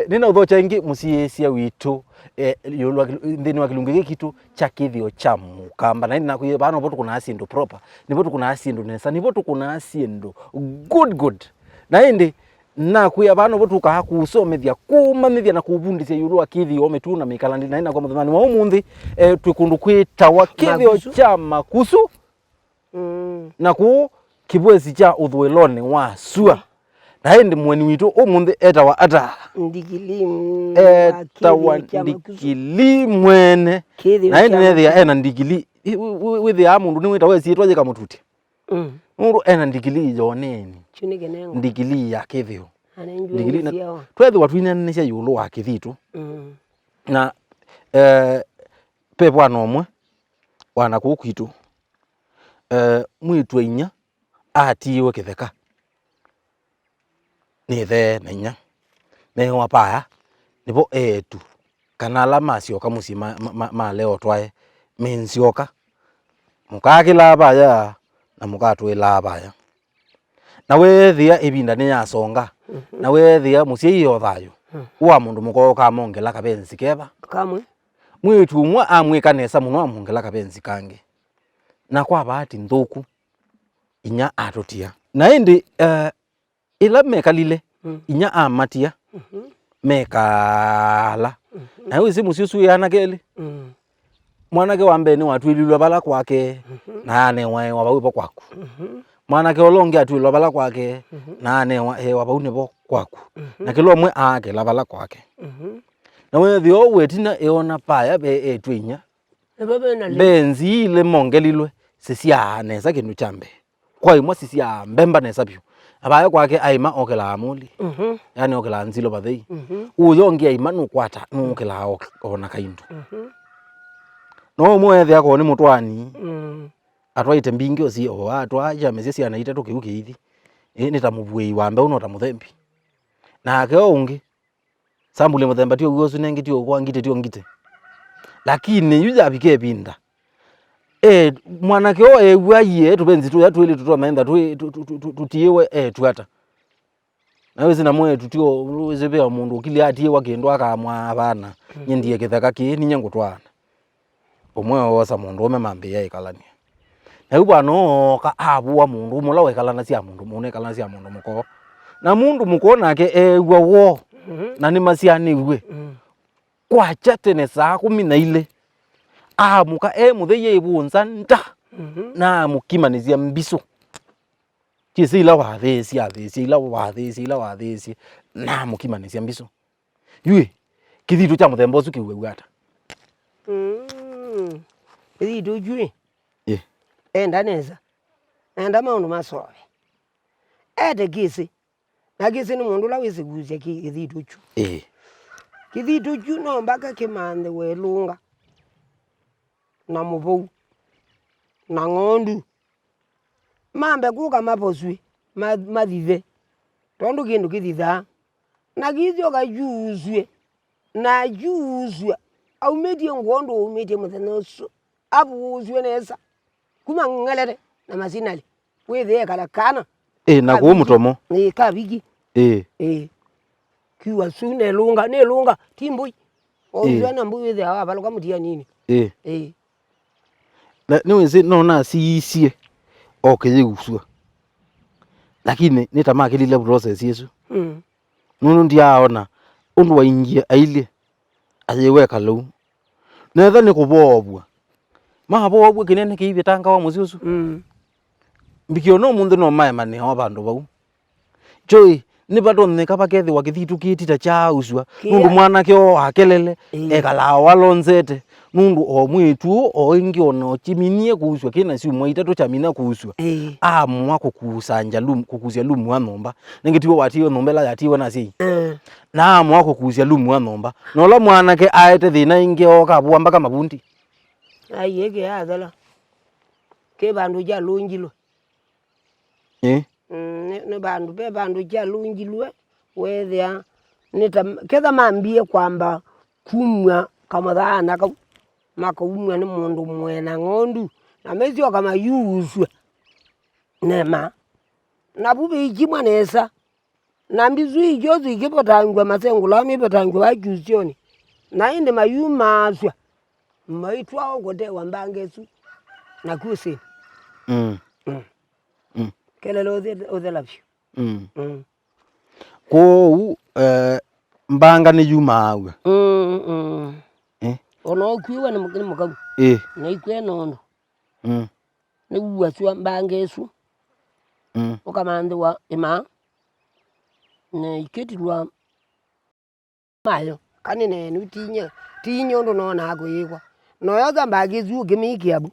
nina uthocha ingi musiesia witu yulwa ndini wakilungi kitu cha Kithio cha Mukamba na nina kuye bana botu kuna asindu proper ni botu kuna asindu nesa ni botu kuna asindu good na indi na kuya bana botu ka kusomethia kumamithia na kubundisia yulwa Kithio ometuna mikalandi na nina kwa muthani wa umuthi twikundu kwita wa Kithio cha makusu na ku kibwezi cha uthwelone wa sua na hindi mweni witu umuthi etawa ata ndigili etawa ndigili mwene na hindi nethia ena ndigili withia mundu ni wita wesiitwa jika mututi mundu ena ndigili yoneni ndigili ya Kithio ndigili na twethi watu inanisha yulu wa Kithitu na pepo anomwe wana kukwitu mwitu inya atiwe kitheka nithe nenya newa paya nipo etu kana la masioka musi ma leo twae mensioka mukakila baya na mukatwila baya na wethia ibinda ni yasonga na wethia musi iyo thayo wa mundu mukoka mongela kabenzi keba kamwe mwitu mwa amwika nesa muno amongela kabenzi kange na kwa bahati nthuku inya atotia na indi ila mekalile inya amatia mekala na wizi musiusu yana keli mwanake wa mbeni watwililwa bala kwake na ane wa bawipo kwaku mwanake olongi atwilwa bala kwake na ane wa baune bo kwaku na kilo mwe ake la bala kwake na wethio wetina eona paya be etwinya benzi ile mongelilwe sisia nesa kindu chambe kwa imwe sisia mbemba nesa pyo abaya kwake aima okela amuli yani okela nzilo bathei uyongi aima nukwata nukela ona kaindu no mwethe ako ni mutwani atwaite mbingi osi o atwaja mesesi anaita tukiuke ithi ni ta mubwei wambe uno ta muthembi na ake ungi sambule muthemba tio gosu nengi tio kwa ngite tio ngite lakini yuja bike binda mwanake o ewaye tubenzi tu yatwili tutwamenda tutiwe twata na wezi na mwe tutio wezebe mundu ukili atiye wakendo akamwa abana nyendie kithaka ki ni nyangu twana omwe wosa mundu omemambe ya ikalani na ubano ka abuwa mundu mula wekalana sia mundu mune kalana sia mundu muko na mundu muko nake ewa wo na ni masiani we kwa chatene saa 12 muka mutheye ibunza nda na mukimanizia mbiso kisila wathesi athesi ila wathesi na mukimanizia mbiso yue Kithitu cha muthemba usu kiwe gwata Kithitu jue enda neza enda maundu masoe ete kisi na kisi ni mundu la wisi guzia Kithitu chu Kithitu chu no mbaka kimanthe welunga na mubou na ngondu mambe kuka maposwi mathive tondu kindu kithitha na Kithio kajuzwe na juzwa aumetie ngondu aumetie muthenya usu abuzwe nesa kuma ngelere na masinali wethe kala kana na ku mutomo kabigi kiwa su ne lunga timbui ozwa na mbuye the abaluka mutia nini na niwezi nona siisie okeyeguswa lakini nitamakilile process yesu nunu ndiaona undu waingia aile ayeweka lu netha ni kubobwa mabobwa kinene kiibitanga wa musiusu mbikio no mundu no maemane ho bandu bau joy ni bado nneka bakethi wa Kithitu kitita cha uswa nundu mwana kyo akelele ekala walonzete nundu o mwitu o ingi ono chiminie kuuswa kina si mwaita to chamina kuuswa mwako kusanja kukuzia lumu wa nomba ningitiwo watiyo nombela yatiwo nasi na mwako kukuzia lumu wa nomba nola mwana ke aete thina ingi oka buamba kama bundi ayege adala ke bandu ja lunjilo ne bandu be bandu ja lunjilwe wethia nita ketha mambie kwamba kumwa kama thana makaumwa ni mundu mwena ngondu na mezio kama yuzwe nema na bubi jimwa nesa na mbizui jozi ikipotangwa masengula mipotangwa wajusioni na inde mayumaswa maitwa kote wambangesu na kusi kelelo othe lapyo ko mbanga ni yumawe ono kwiwa ni mukabu na ikwe nono ni uwaswa mbangesu ukamande wa ima na iketilwa mayo kanine nutinya tinyo ndo nona akuyikwa noyoza mbangesu ukimikiabu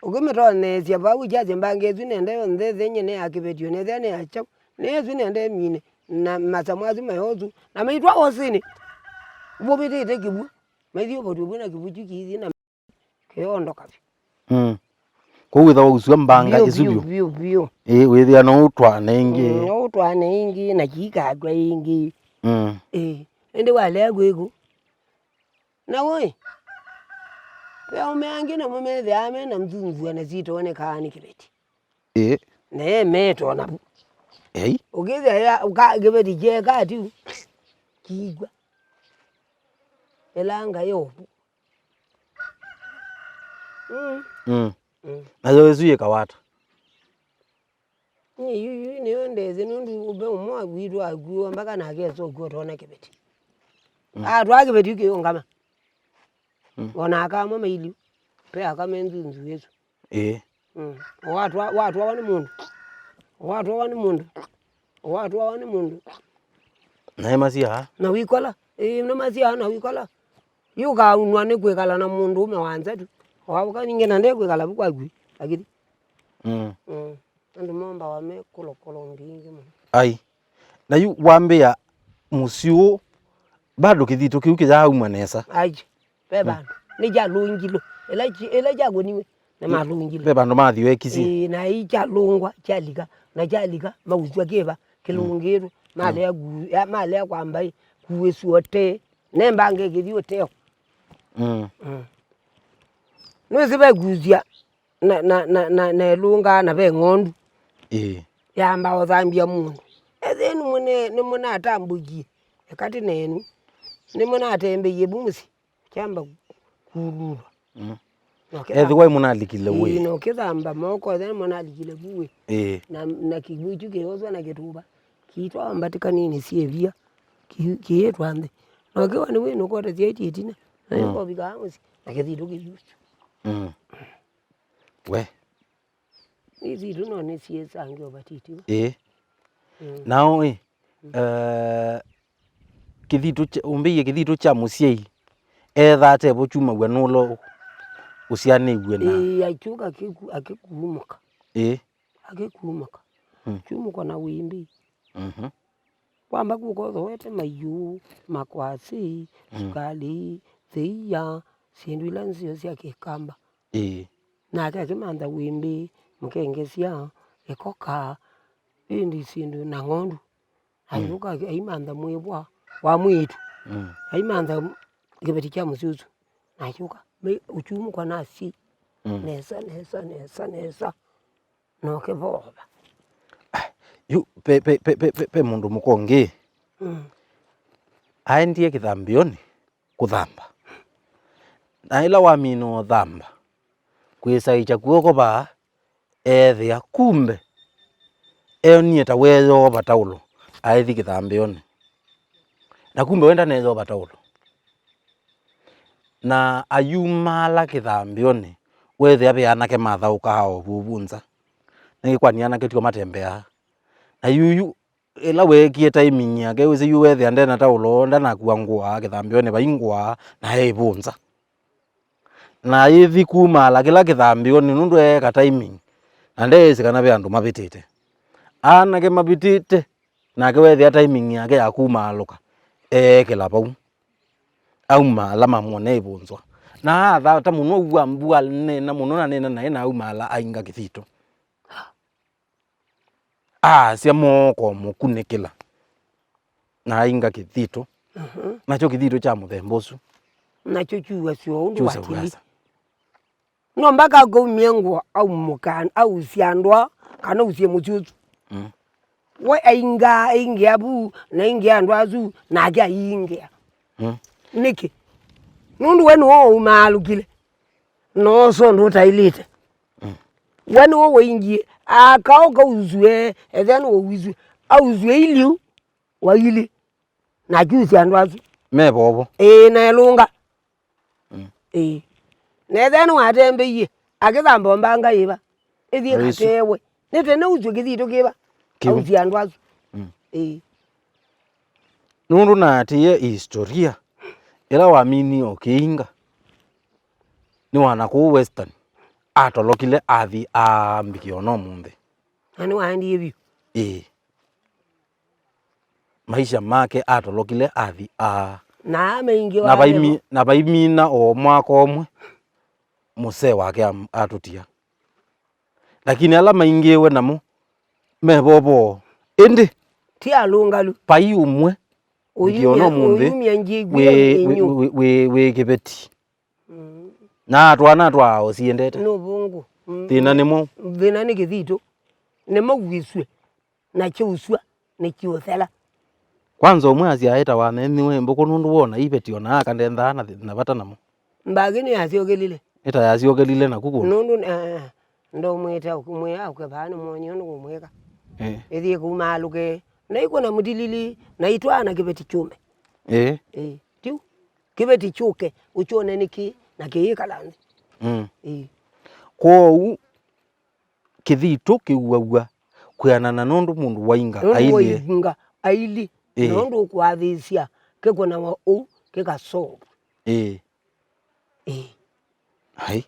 ukimitone ba ujaze mbangesu nende ndethenye ne akibetio ne thene acha nezu nende mine na masamwazi mayozu na mitwa osini ubobitete kibu methi obotu buna kibu chikithi na kiondoka ko witha uswa mbanga isubio bio withia no utwane ingi no utwane ingi na kikagwa ingi ende wale agwego na woi pe umeangi na mumethe ame na mzunzua na zitone kani kibeti ne meto na ugize ya ukagibeti je kati kigwa elanga yobu na yozuye kawata ni ndeze nundu ube umwa wiru agwo mpaka na keso gotona kibeti atwa kibeti ke ngama ona kama maili pe akamenzu yesu watu wani mundu na masia na wikola no masia na wikola yuka unwa ne kwekala na mundu ume wanza tu wabuka ningena nde kwekala bukwa gwi akiti ndo momba wame kolo ndingi mo ai na yu wambia musio bado Kithito kiu kija umanesa aje beba ni ja lungilo ela jago niwe na malungilo beba ndo mathiwe kisi na ija lungwa jalika na jalika mauzwa keba kilungiro male kwamba kuwesuote nembange Kithio teo nwezibe guzia na lunga na be ngondu yamba ozambia mundu ezenu mune atambuji ekati nenu nimuna atembe yebumusi chamba kululu ethi muna alikile we no kithamba moko then muna alikile buwe na kigwitu keozwa na kituba kitwa ambatika nini sievia kietwa ande no kiwa ni wino kote tietina na ko bigamusi na Kithito kijusu we hizi duno ni siesa ngio batiti nao Kithito umbiye Kithito cha musiei etha te bochuma gwe nulo usiane gwe na achuka akikumuka akikumuka chumuka na wimbi kwamba kuko wete mayu makwasi sukali thia sindu ila nzio cia kikamba na akimanda wimbi mkengesia ekoka indi sindu na ngondu ayuka aimanda mwebwa wa mwitu aimanda kibeti cha mususu ayuka uchumu kwa nasi nesa no keboba yu pe mundu mukongi aendie kithambioni kuthamba na ila wamino thamba kwisaicha kuoko ba ethia kumbe nieta weyo bataulo aithi kithambioni na kumbe wenda nezo bataulo na ayumala kithambioni wethia beanake mathauka hao bubunza nikwaniana kitio matembea na yuyu ila wekie timing yake wese yu wethia ndena taulo ndana kuangua kithambioni baingwa na ebunza na yithi kumala kila kithambioni nundu eka timing ande sikana be andu mabitite anake mabitite nake wethia timing yake ya kumaluka kila pau au mala mamone ibunzwa na thata muno ugwa mbua nena muno na nena na au mala ainga Kithito cia moko mukunikila na ainga Kithito nacho Kithito cha muthemba ucu nacho chuwa sio undu watili no mpaka go miengwa au mukana au siandwa kana usie muchuchu we aingia abu na ingia ndwazu na agia ingia niki nundu wenu wo umalukile no so ndo tailite wenu wo ingie akaoka uzwe then wo uzwe uzwe iliu wa ili na juzi andwazu mebobo na lunga ne then wa tembe ye akizambo mbanga yiba ithie katewe nete ne uzwe kithito kiba auzi andwazu nundu na tiye historia ila wamini okinga ni wana ku western atolokile athi ambikio no mumbe ani waandi yebi maisha make atolokile athi na maingi na baimina o mwaka omwe muse wake atutia lakini ala maingiwe namo mebobo indi ti alungalu pai umwe ngiono mumbe we kibeti na twana twao siendete no bungu thina nimo thina ni Kithito nimo gwiswe na chiuswa ni chiuthela kwanza umwe asiaeta waneni we mboko nundu wona ibeti ona akandenda na bata namo mbagini yasiogelile eta yasiogelile na kuku nundu ndo mweta kumwe akwe bana monyo no kumweka ethie kumaluke na iko na mudilili na itwana kibeti chume tiu kibeti chuke uchone niki na kiikalanzi ko Kithito kiuaua kwianana nundu mundu wainga aili nundu kwathisia kikona wa u kikaso hai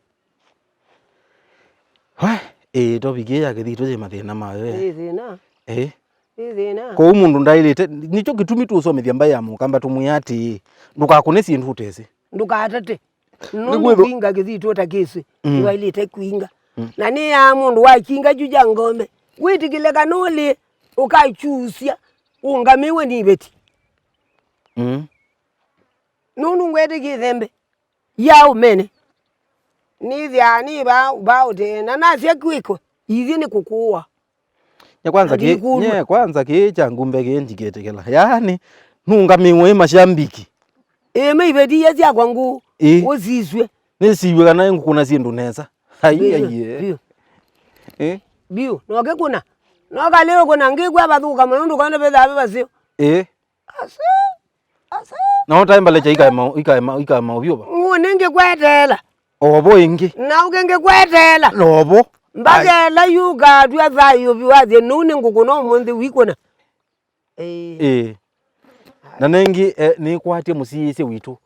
topiki ya Kithito je mathina mawe thina ko mundu ndailite nicho gitumi tu usomethia mbai ya Mukamba tumuyati ndukakune sindu utese ndukatate nundu kinga Kithito takisi ndailite kuinga na ni ya mundu wa kinga juja ngome witikile kanole ukachusia ungamiwe ni beti nundu ngwete kithembe ya umene ni vyani ba utena na sia kwiko ithi ni kukuwa ya kwanza kicha ngumbe kenjiketekela yani nungamiwe mashambiki meibeti ya sia kwangu uzizwe nisiwe kana ngukuna sindu neza hayiye bio noke kuna noka leo kuna ngikwa bathuka mundu kana betha basio ase na time lecha ikaema obyo ba nginge kwetela obo ingi na ugenge kwetela lobo mbagela yuga twa thayo biwaze nune ngukuno monde wikona na nengi ni kwatia musisi witu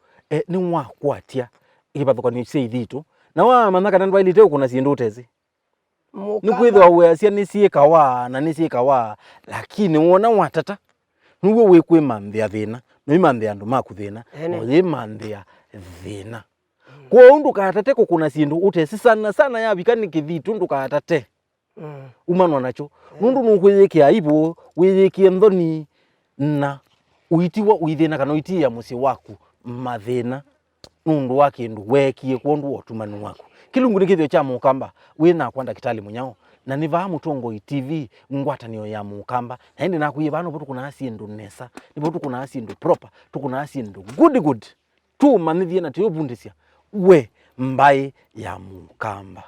ni mwakwatia ikibathuka ni Ithitu na wa manaka na ndwailite kuna sindu utezi ni kwithwa weasia ni siekawa na ni siekawa lakini wona watata nuwe wekwe manthia thina no imanthia andu maku thina no imanthia thina kwa ndukatate kuna sindu utesi sana ya bikani Kithito ndukatate umanwa nacho nundu nukwiyikia aibu wiyikie nthoni na uitiwa uithina kana uitia musi waku mathina nundu wa kindu wekie kondu otumani waku kilungu ni Kithio cha Mukamba wina kwanda kitali munyao na niva mutongo TV ngwatanio ya Mukamba na ndi nakuye bano botu kuna asindu nesa ni botu kuna asindu proper tukuna asindu good tu manithie na tyo bundisia we mbai ya Mukamba.